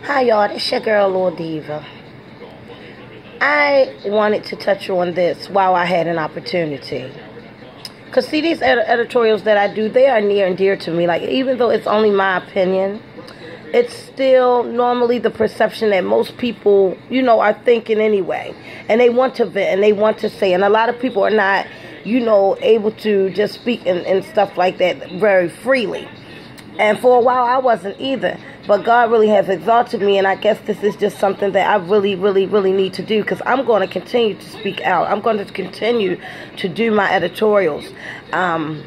Hi y'all, it's your girl Lil Diva. I wanted to touch on this while I had an opportunity. Because see, these editorials that I do, they are near and dear to me. Like, even though it's only my opinion, it's still normally the perception that most people, are thinking anyway. And they want to vent and they want to say. And a lot of people are not, able to just speak and stuff like that very freely. And for a while, I wasn't either. But God really has exalted me, and I guess this is just something that I really, really, really need to do, because I'm going to continue to speak out. I'm going to continue to do my editorials and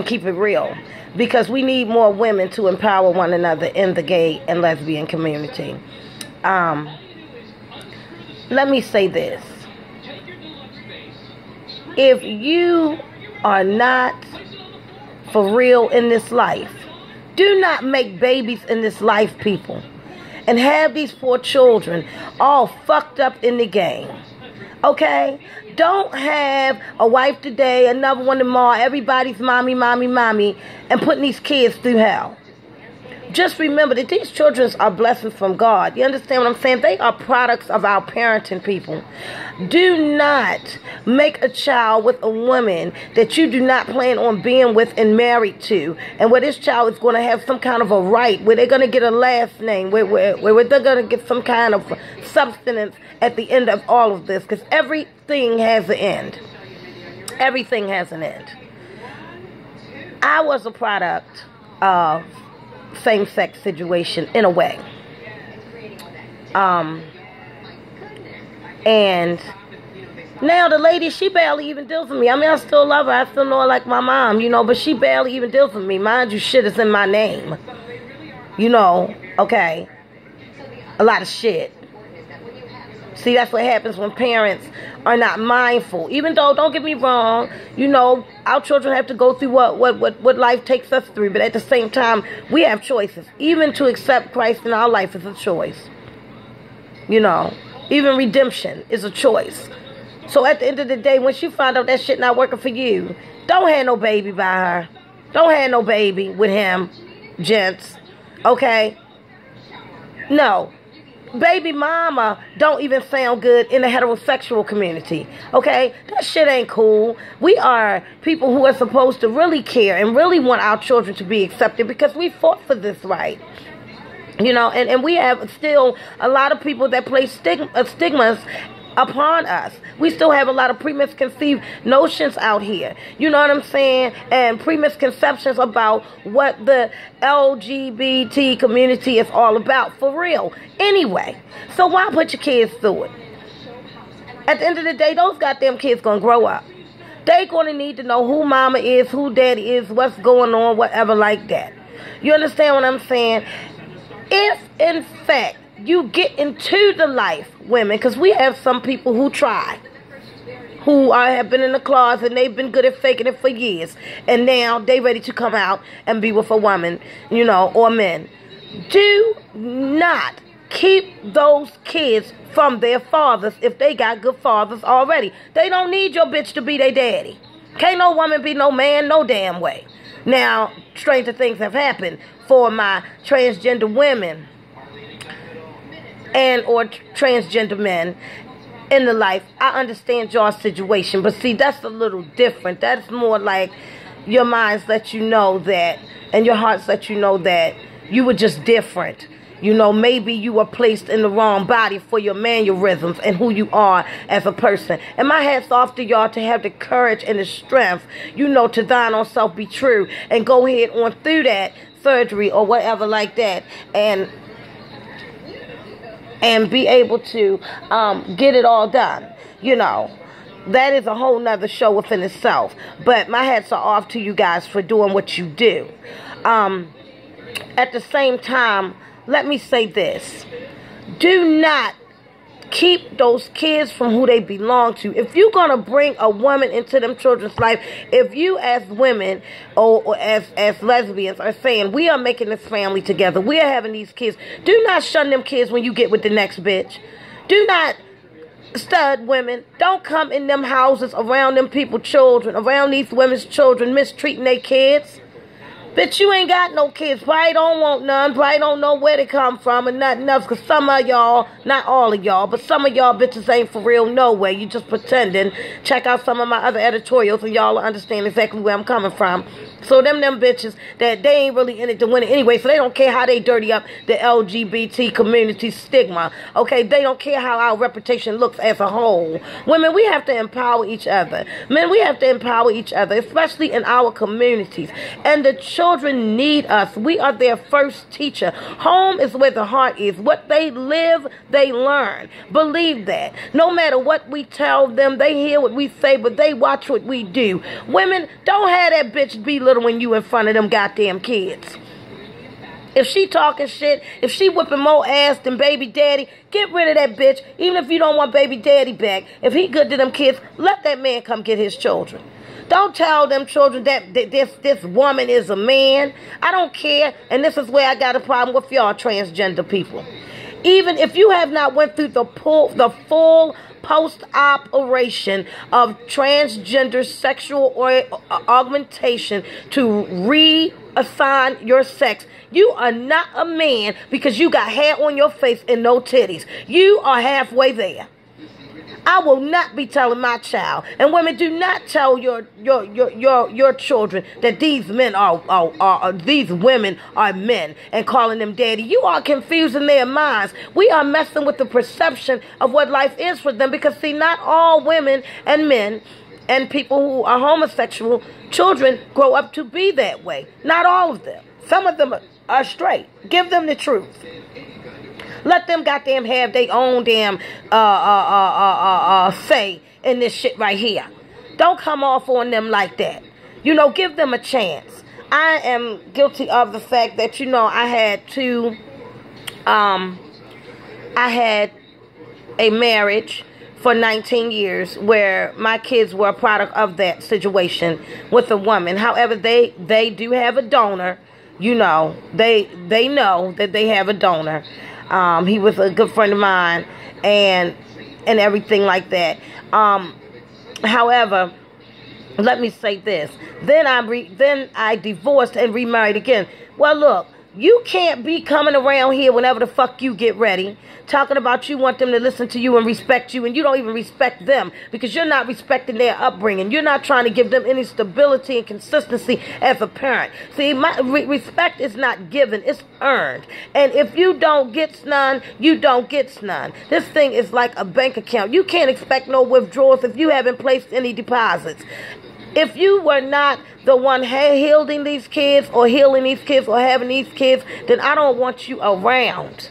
keep it real, because we need more women to empower one another in the gay and lesbian community. Let me say this. If you are not for real in this life, do not make babies in this life, people, and have these 4 children all fucked up in the game. Okay? Don't have a wife today, another one tomorrow, everybody's mommy, and putting these kids through hell. Just remember that these children are blessings from God. You understand what I'm saying? They are products of our parenting, people. Do not make a child with a woman that you do not plan on being with and married to, and where this child is going to have some kind of a right, where they're going to get a last name, where they're going to get some kind of substance at the end of all of this, because everything has an end. Everything has an end. I was a product of same-sex situation in a way. And now the lady, she barely even deals with me. I mean, I still love her. I still know her like my mom, but she barely even deals with me. Mind you, shit is in my name. Okay. A lot of shit. See, that's what happens when parents are not mindful. Even though, don't get me wrong, our children have to go through what life takes us through. But at the same time, we have choices. Even to accept Christ in our life is a choice. Even redemption is a choice. So at the end of the day, when she find out that shit not working for you, don't have no baby by her. Don't have no baby with him, gents. Okay? No. Baby mama don't even sound good in the heterosexual community. Okay? That shit ain't cool. We are people who are supposed to really care and really want our children to be accepted, because we fought for this right. And we have still a lot of people that place stigmas upon us. We still have a lot of premisconceived notions out here. You know what I'm saying? And premisconceptions about what the LGBT community is all about, for real. Anyway, so why put your kids through it? At the end of the day, those goddamn kids gonna grow up. They gonna need to know who mama is, who daddy is, what's going on, whatever like that. You understand what I'm saying? If, in fact, you get into the life, women, because we have some people who try, who have been in the closet and they've been good at faking it for years, and now they ready to come out and be with a woman, or men. Do not keep those kids from their fathers if they got good fathers already. They don't need your bitch to be their daddy. Can't no woman be no man no damn way. Now, stranger things have happened for my transgender women and or transgender men in the life. I understand y'all's situation, but see, that's a little different. That's more like your minds let you know that, and your hearts let you know that you were just different. Maybe you were placed in the wrong body for your mannerisms and who you are as a person. And my hat's off to y'all to have the courage and the strength, to thine own self be true, and go ahead on through that surgery or whatever like that, and be able to get it all done. That is a whole nother show within itself. But my hats are off to you guys for doing what you do. At the same time, let me say this. Do not keep those kids from who they belong to. If you're going to bring a woman into them children's life, if you as women or as lesbians are saying, we are making this family together, we are having these kids, do not shun them kids when you get with the next bitch. Do not stud women. Don't come in them houses around them people children, around these women's children, mistreating their kids. Bitch, you ain't got no kids. Probably don't want none. Probably don't know where they come from and nothing else. Because some of y'all, not all of y'all, but some of y'all bitches ain't for real no way. You just pretending. Check out some of my other editorials and y'all will understand exactly where I'm coming from. So them bitches, that they ain't really in it to win it anyway. So they don't care how they dirty up the LGBT community stigma. Okay, they don't care how our reputation looks as a whole. Women, we have to empower each other. Men, we have to empower each other, especially in our communities. And the children need us. We are their first teacher. Home is where the heart is. What they live, they learn. Believe that. No matter what we tell them, they hear what we say, but they watch what we do. Women, don't have that bitch be little when you in front of them goddamn kids. If she talking shit, if she whipping more ass than baby daddy, get rid of that bitch. Even if you don't want baby daddy back, if he good to them kids, let that man come get his children. Don't tell them children that this woman is a man. I don't care. And this is where I got a problem with y'all transgender people. Even if you have not went through the full post-operation of transgender sexual augmentation to reassign your sex, you are not a man because you got hair on your face and no titties. You are halfway there. I will not be telling my child, and women, do not tell your children that these men these women are men and calling them daddy. You are confusing their minds. We are messing with the perception of what life is for them because, see, not all women and men and people who are homosexual children grow up to be that way. Not all of them. Some of them are straight. Give them the truth. Let them goddamn have their own damn say in this shit right here. Don't come off on them like that. You know, give them a chance. I am guilty of the fact that, you know, I had a marriage for 19 years where my kids were a product of that situation with a woman. However, they do have a donor. You know, they know that they have a donor. He was a good friend of mine and everything like that. However, let me say this. Then I divorced and remarried again. Well, look, you can't be coming around here whenever the fuck you get ready, talking about you want them to listen to you and respect you, and you don't even respect them because you're not respecting their upbringing. You're not trying to give them any stability and consistency as a parent. See, my respect is not given, it's earned. And if you don't get none, you don't get none. This thing is like a bank account. You can't expect no withdrawals if you haven't placed any deposits. If you were not the one healing these kids or having these kids, then I don't want you around.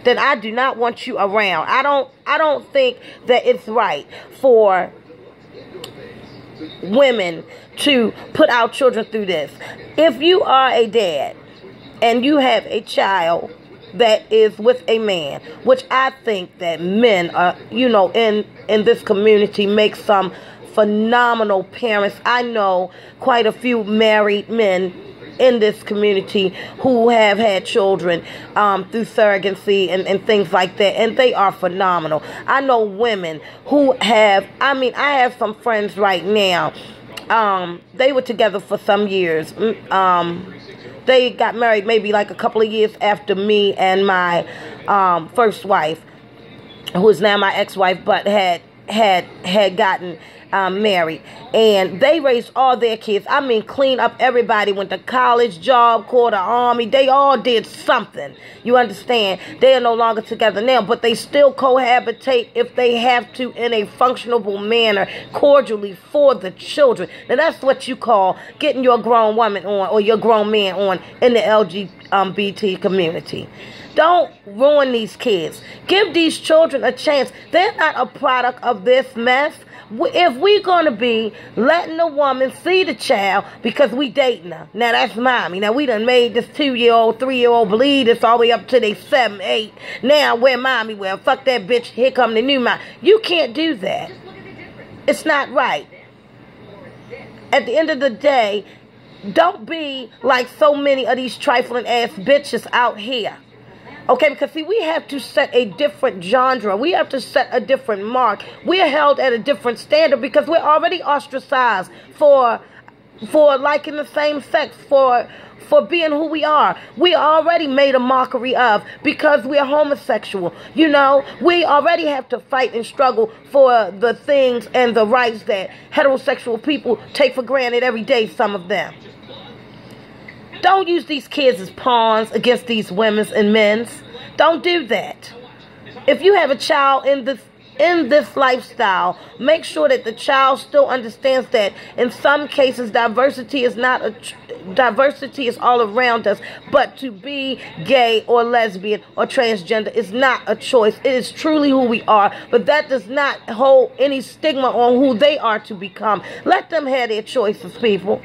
Then I do not want you around. I don't think that it's right for women to put our children through this. If you are a dad and you have a child that is with a man, which I think that men are, you know, in this community make some phenomenal parents. I know quite a few married men in this community who have had children through surrogacy and things like that, and they are phenomenal. I know women who have, I have some friends right now, they were together for some years. They got married maybe like a couple of years after me and my first wife, who is now my ex-wife, but had gotten married, and they raised all their kids. Clean up everybody, went to college, job corps, the army. They all did something. You understand? They are no longer together now, but they still cohabitate if they have to in a functional manner, cordially for the children. Now that's what you call getting your grown woman on or your grown man on in the LGBT community. Don't ruin these kids. Give these children a chance. They're not a product of this mess. If we're going to be letting a woman see the child because we dating her. Now, that's mommy. Now, we done made this 2-year-old, 3-year-old believe this all the way up to they 7, 8. Now, where mommy? Well, fuck that bitch. Here come the new mom. You can't do that. It's not right. At the end of the day, don't be like so many of these trifling ass bitches out here. Okay, because see, we have to set a different genre. We have to set a different mark. We are held at a different standard because we're already ostracized for for liking the same sex, for being who we are. We already made a mockery of because we are homosexual. You know, we already have to fight and struggle for the things and the rights that heterosexual people take for granted every day, some of them. Don't use these kids as pawns against these women's and men's. Don't do that. If you have a child in this lifestyle, make sure that the child still understands that in some cases diversity is all around us, but to be gay or lesbian or transgender is not a choice. It is truly who we are, but that does not hold any stigma on who they are to become. Let them have their choices, people.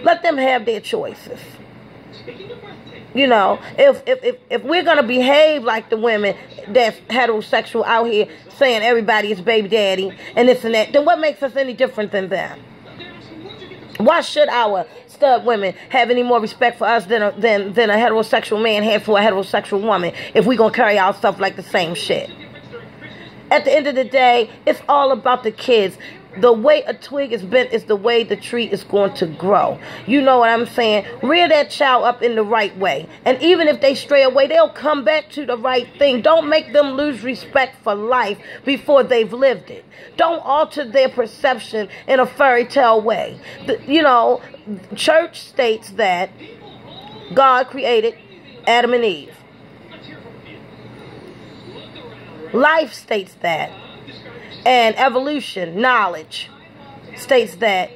Let them have their choices. You know, if we're going to behave like the women that's heterosexual out here saying everybody is baby daddy and this and that, then what makes us any different than them? Why should our stud women have any more respect for us than a heterosexual man has for a heterosexual woman if we're going to carry our stuff like the same shit? At the end of the day, it's all about the kids. The way a twig is bent is the way the tree is going to grow. You know what I'm saying? Rear that child up in the right way. And even if they stray away, they'll come back to the right thing. Don't make them lose respect for life before they've lived it. Don't alter their perception in a fairy tale way. You know, church states that God created Adam and Eve. Life states that. And evolution, knowledge, states that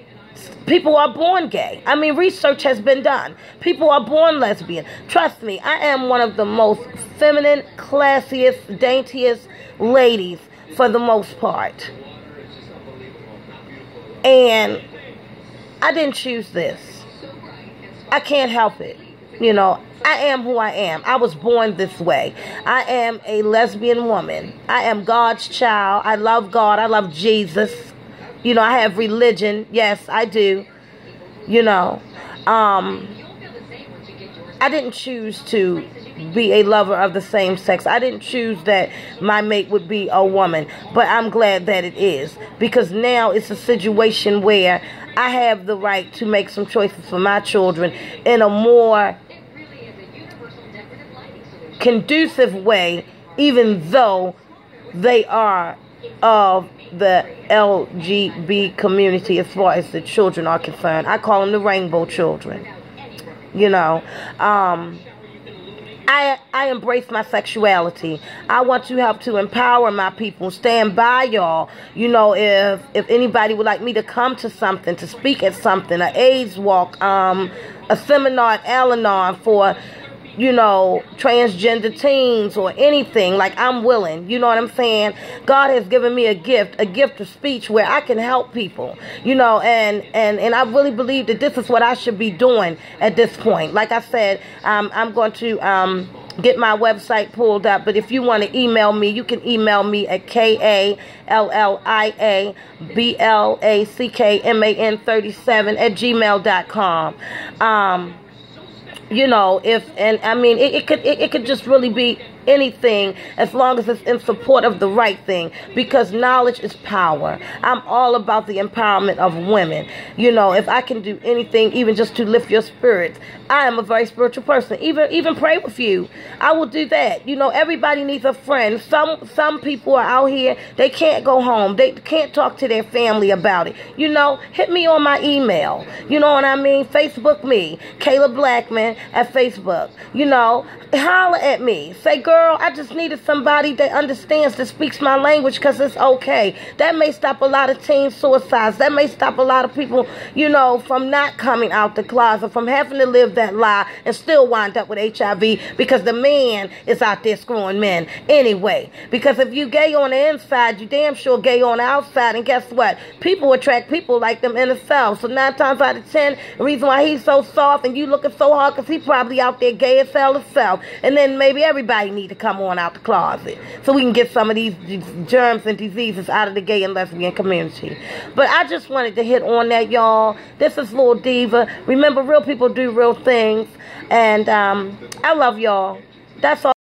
people are born gay. I mean, research has been done. People are born lesbian. Trust me, I am one of the most feminine, classiest, daintiest ladies for the most part. And I didn't choose this. I can't help it. You know, I am who I am. I was born this way. I am a lesbian woman. I am God's child. I love God. I love Jesus. You know, I have religion. Yes, I do. You know, I didn't choose to be a lover of the same sex. I didn't choose that my mate would be a woman. But I'm glad that it is. Because now it's a situation where I have the right to make some choices for my children in a more conducive way, even though they are of the LGB community as far as the children are concerned. I call them the rainbow children. You know, I embrace my sexuality. I want to help to empower my people, stand by y'all. You know, if anybody would like me to come to something, to speak at something, an AIDS walk, a seminar at Al-Anon for, you know, transgender teens or anything, like, I'm willing. You know what I'm saying? God has given me a gift of speech where I can help people, you know, and I really believe that this is what I should be doing at this point. Like I said, I'm going to get my website pulled up, but if you want to email me, you can email me at KALLIABLACKMAN37@gmail.com. You know, it could just really be anything as long as it's in support of the right thing, because knowledge is power. I'm all about the empowerment of women. You know, if I can do anything, even just to lift your spirits, I am a very spiritual person. Even pray with you, I will do that. You know, everybody needs a friend. Some people are out here, they can't go home, they can't talk to their family about it. You know, hit me on my email. You know what I mean? Facebook me, Kayla Blackman at Facebook. You know, holler at me. Say, girl, I just needed somebody that understands, that speaks my language, because it's okay. That may stop a lot of teen suicides. That may stop a lot of people, you know, from not coming out the closet, from having to live that lie and still wind up with HIV because the man is out there screwing men anyway. Because if you gay on the inside, you damn sure gay on the outside. And guess what? People attract people like them in themselves. So 9 times out of 10, the reason why he's so soft and you looking so hard, because he's probably out there gay as hell himself. And then maybe everybody needs to come on out the closet so we can get some of these germs and diseases out of the gay and lesbian community. But I just wanted to hit on that, y'all. This is Lil Diva. Remember, real people do real things. And I love y'all. That's all.